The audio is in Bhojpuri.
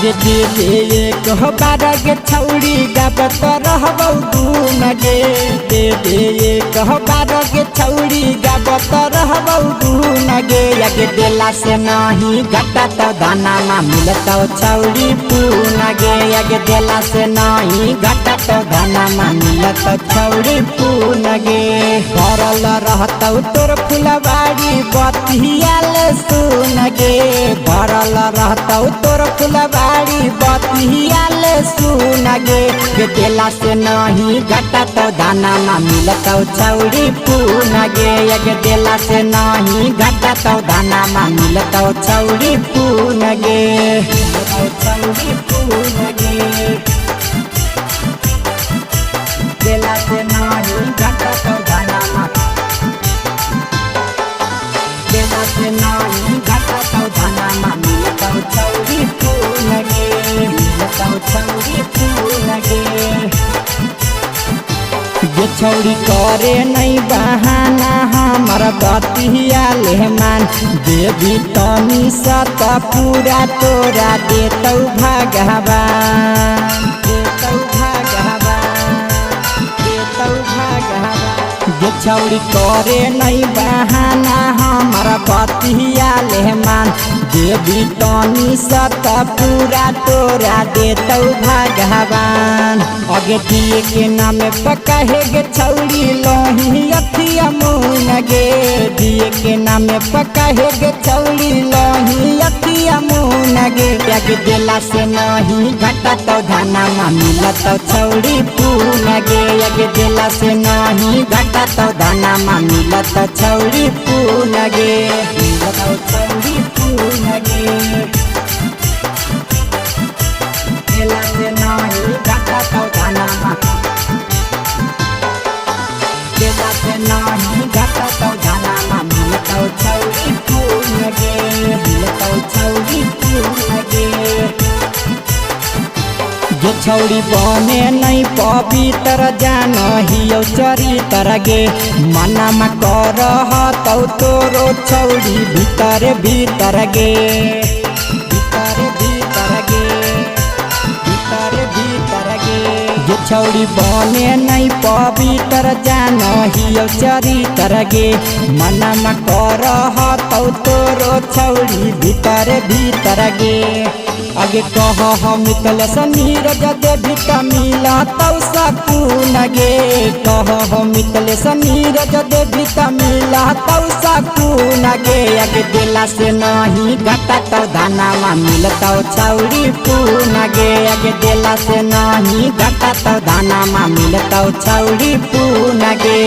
अगे दे दे कह बारा गे छौड़ी गाबत रहबौ गुन गे दे दे कह बारा गे छौड़ी गाबत रहबौ गुन गे अगे देला से नहीं घटा तो दाना मा मिलतौ छौड़ी पून गे अगे देला से नहीं घटा तो दाना मा मिलतौ छौड़ी पून गे भरल रहतौ तोर फुलबाड़ी बतियाल सुन गे भरल रहतौ तोर फुलबाड़ी बतियाल सुन गे देला से नहीं घटा तो दाना मा मिलतौ छौड़ी पून गे अगे देला से नहीं घटा तो दाना मा मिलतौ छौड़ी पून गे छौड़ी पून गे देला से नहीं घटा तो दाना मा देला से नहीं घटा तो दाना मा मिलतौ छौड़ी पून गे मिलतौ छौड़ी पून गे ये छौड़ी करे नहीं बहाना हमार बतिया लेहमान देवी तनी सत पूरा तोरा देतौ भगवान देतौ भगवान देतौ भगवान ये छौड़ी करे नहीं बहाना हमारा बतिया लेहमान देवी तनी सत पूरा तोरा देतौ भगवान अगे दिए के नाम पकाहे गे छौड़ी लोही अखिया मुन गे दिए के नाम पकाहे गे छौड़ी लोही अखिया मुन गे अगे देला से नहीं घटा तो धाना मा मिलतौ छौड़ी पून गे अगे देला से नहीं घटा तो दाना मा मिलतौ छौड़ी पून गे मिलतौ छौड़ी पून गे देला से नहीं घटा तो दाना मा देला से नहीं घटा तो दाना मा मिलतौ छौड़ी पून गे मिलतौ छौड़ी पून गे जे छौड़ी बने नहीं पवित्र जान हियो चरित्र गे मनमा करहतौ तोरो छौड़ी भीतर भीतर गे भीतर भीतर गे भीतर भीतर गे जे छौड़ी बने नहीं पवित्र जान हियो चरित्र गे मनमा करहतौ तोरो छौड़ी भीतर भीतर गे अगे कह मितल समीर जदे भिटा मिलतौ सकून गे कह मितल समीर जदे भिटा मिलतौ सकून गे अगे देला से नहीं घटा तो दाना मा मिलतौ छौड़ी पून गे अगे देला से नहीं घटा तो दाना मा मिलतौ छौड़ी पून गे।